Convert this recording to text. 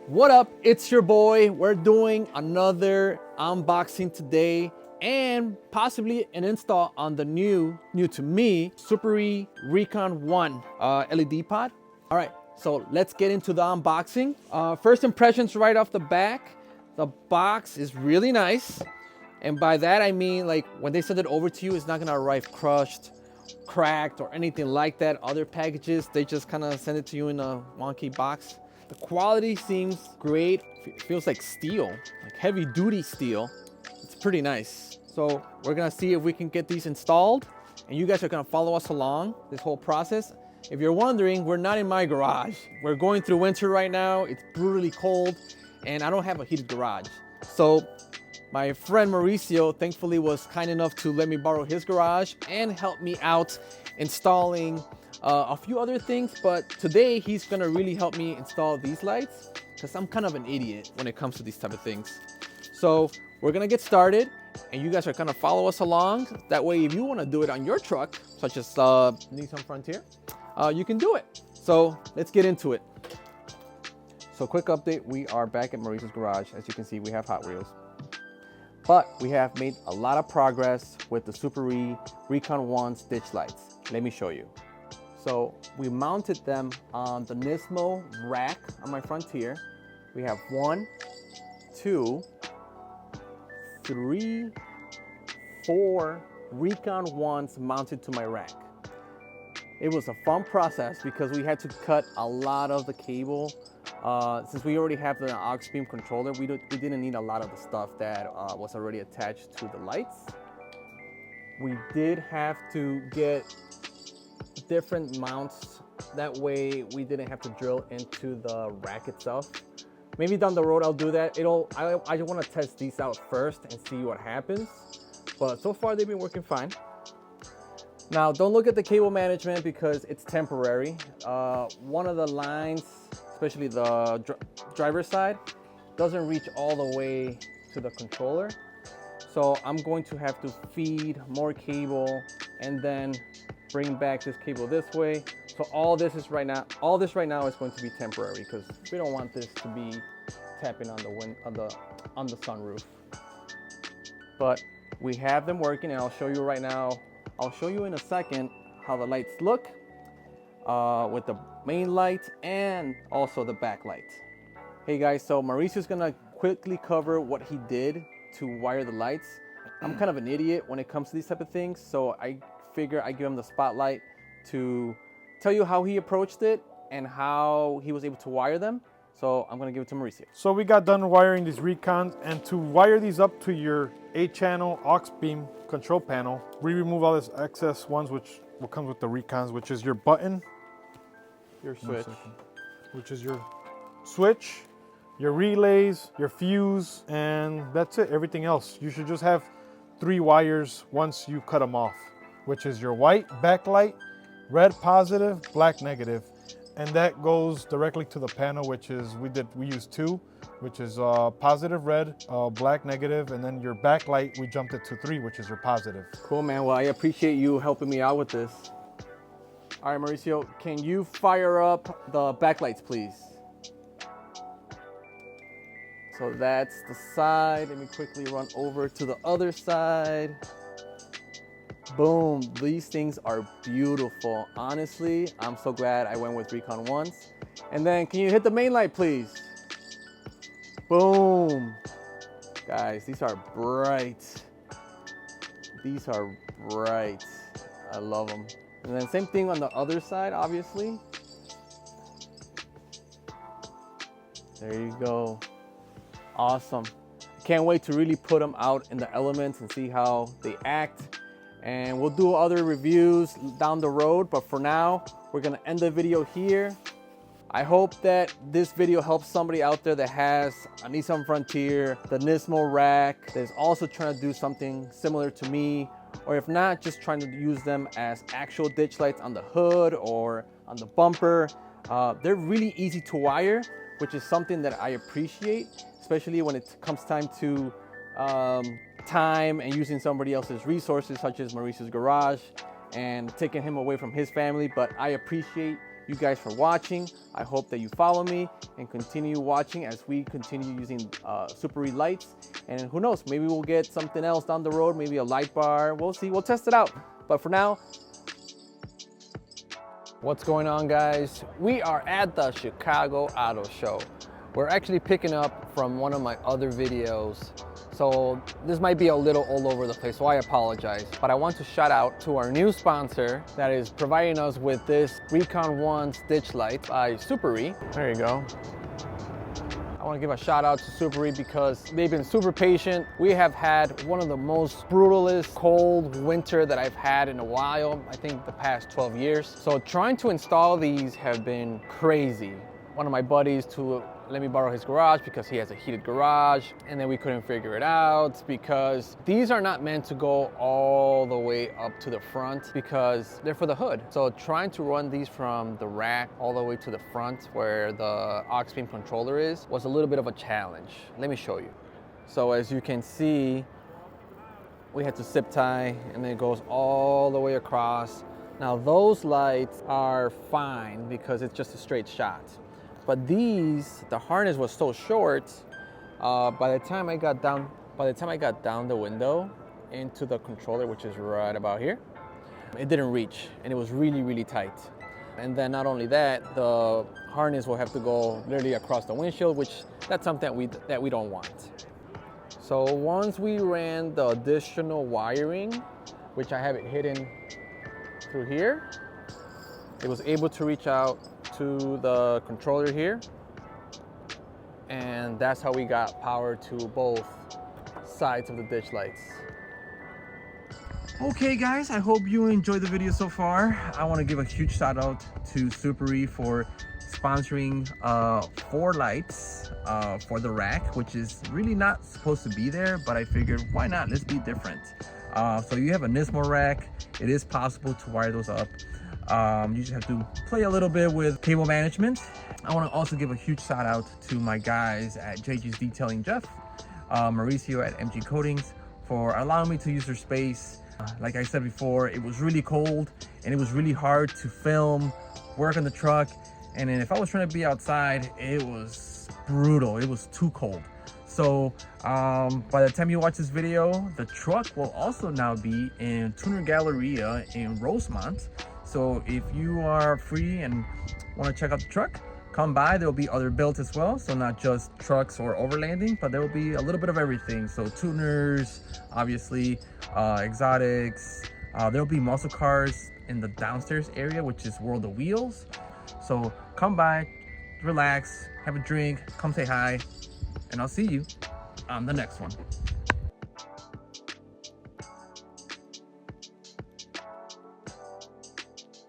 What up? It's your boy. We're doing another unboxing today and possibly an install on the new to me, Suparee Recon 1 LED pod. All right, so let's get into the unboxing. First impressions right off the back. The box is really nice. And by that, I mean like when they send it over to you, it's not gonna arrive crushed, cracked, or anything like that. Other packages, they just kind of send it to you in a wonky box. The quality seems great. It feels like steel, like heavy duty steel. It's pretty nice. So we're gonna see if we can get these installed, and you guys are gonna follow us along this whole process. If you're wondering, we're not in my garage. We're going through winter right now. It's brutally cold, and I don't have a heated garage. So my friend Mauricio thankfully was kind enough to let me borrow his garage and help me out installing a few other things, but today he's gonna really help me install these lights because I'm kind of an idiot when it comes to these type of things. So we're gonna get started and you guys are gonna follow us along. That way, if you wanna do it on your truck, such as Nissan Frontier, you can do it. So let's get into it. So quick update, we are back at Mauricio's garage. As you can see, we have Hot Wheels. But we have made a lot of progress with the Suparee Recon 1's ditch lights. Let me show you. So we mounted them on the Nismo rack on my Frontier. We have 1, 2, 3, 4 Recon 1s mounted to my rack. It was a fun process because we had to cut a lot of the cable. Since we already have the aux beam controller, we didn't need a lot of the stuff that was already attached to the lights. We did have to get different mounts. That way we didn't have to drill into the rack itself. Maybe down the road I'll do that. I just want to test these out first and see what happens. But so far they've been working fine. Now don't look at the cable management because it's temporary. One of the lines, especially the driver's side, doesn't reach all the way to the controller. So I'm going to have to feed more cable and then bring back this cable this way. So all this right now is going to be temporary because we don't want this to be tapping on the sunroof. But we have them working, and I'll show you right now. I'll show you in a second how the lights look with the main light and also the back light. Hey guys, so Mauricio's gonna quickly cover what he did to wire the lights. I'm kind of an idiot when it comes to these type of things, so I figure I give him the spotlight to tell you how he approached it and how he was able to wire them. So I'm gonna give it to Mauricio. So we got done wiring these Recons, and to wire these up to your 8-channel aux beam control panel, we remove all this excess ones, which will come with the Recons, which is your button, Your switch, which is your switch, your relays, your fuse, and that's it. Everything else, you should just have 3 wires once you cut them off, which is your white backlight, red positive, black negative. And that goes directly to the panel, which is, we used 2, which is positive red, black negative, and then your backlight, we jumped it to 3, which is your positive. Cool, man. Well, I appreciate you helping me out with this. All right, Mauricio, can you fire up the backlights, please? So that's the side. Let me quickly run over to the other side. Boom, these things are beautiful. Honestly, I'm so glad I went with Recon 1s. And then can you hit the main light, please? Boom. Guys, these are bright. These are bright. I love them. And then same thing on the other side, obviously. There you go. Awesome. Can't wait to really put them out in the elements and see how they act. And we'll do other reviews down the road, but for now, we're gonna end the video here. I hope that this video helps somebody out there that has a Nissan Frontier, the Nismo rack, that is also trying to do something similar to me, or if not, just trying to use them as actual ditch lights on the hood or on the bumper. They're really easy to wire, which is something that I appreciate, especially when it comes time to time and using somebody else's resources, such as Mauricio's garage, and taking him away from his family. But I appreciate you guys for watching. I hope that you follow me and continue watching as we continue using Suparee lights. And who knows, maybe we'll get something else down the road, maybe a light bar. We'll see, we'll test it out. But for now, what's going on, guys? We are at the Chicago Auto Show. We're actually picking up from one of my other videos. So this might be a little all over the place, so I apologize. But I want to shout out to our new sponsor that is providing us with this Recon 1 ditch light by Suparee. There you go. I want to give a shout out to Suparee because they've been super patient. We have had one of the most brutalest cold winter that I've had in a while, I think the past 12 years. So trying to install these have been crazy. One of my buddies to let me borrow his garage because he has a heated garage, and then we couldn't figure it out because these are not meant to go all the way up to the front because they're for the hood. So trying to run these from the rack all the way to the front where the aux beam controller is was a little bit of a challenge. Let me show you. So as you can see, we had to zip tie and then it goes all the way across. Now those lights are fine because it's just a straight shot. But these, the harness was so short, by the time I got down the window into the controller, which is right about here, it didn't reach and it was really, really tight. And then not only that, the harness will have to go literally across the windshield, which that's something that we don't want. So once we ran the additional wiring, which I have it hidden through here, it was able to reach out to the controller here, and that's how we got power to both sides of the ditch lights. Okay guys, I hope you enjoyed the video so far. I want to give a huge shout out to Suparee for sponsoring 4 lights for the rack, which is really not supposed to be there, but I figured why not, let's be different. So you have a Nismo rack, it is possible to wire those up. You just have to play a little bit with cable management. I want to also give a huge shout out to my guys at JG's Detailing, Jeff, Mauricio at MG Coatings, for allowing me to use their space. Like I said before, it was really cold and it was really hard to film, work on the truck. And then if I was trying to be outside, it was brutal. It was too cold. So by the time you watch this video, the truck will also now be in Tuner Galleria in Rosemont. So if you are free and want to check out the truck, come by. There will be other builds as well. So not just trucks or overlanding, but there will be a little bit of everything. So tuners, obviously, exotics. There will be muscle cars in the downstairs area, which is World of Wheels. So come by, relax, have a drink, come say hi, and I'll see you on the next one.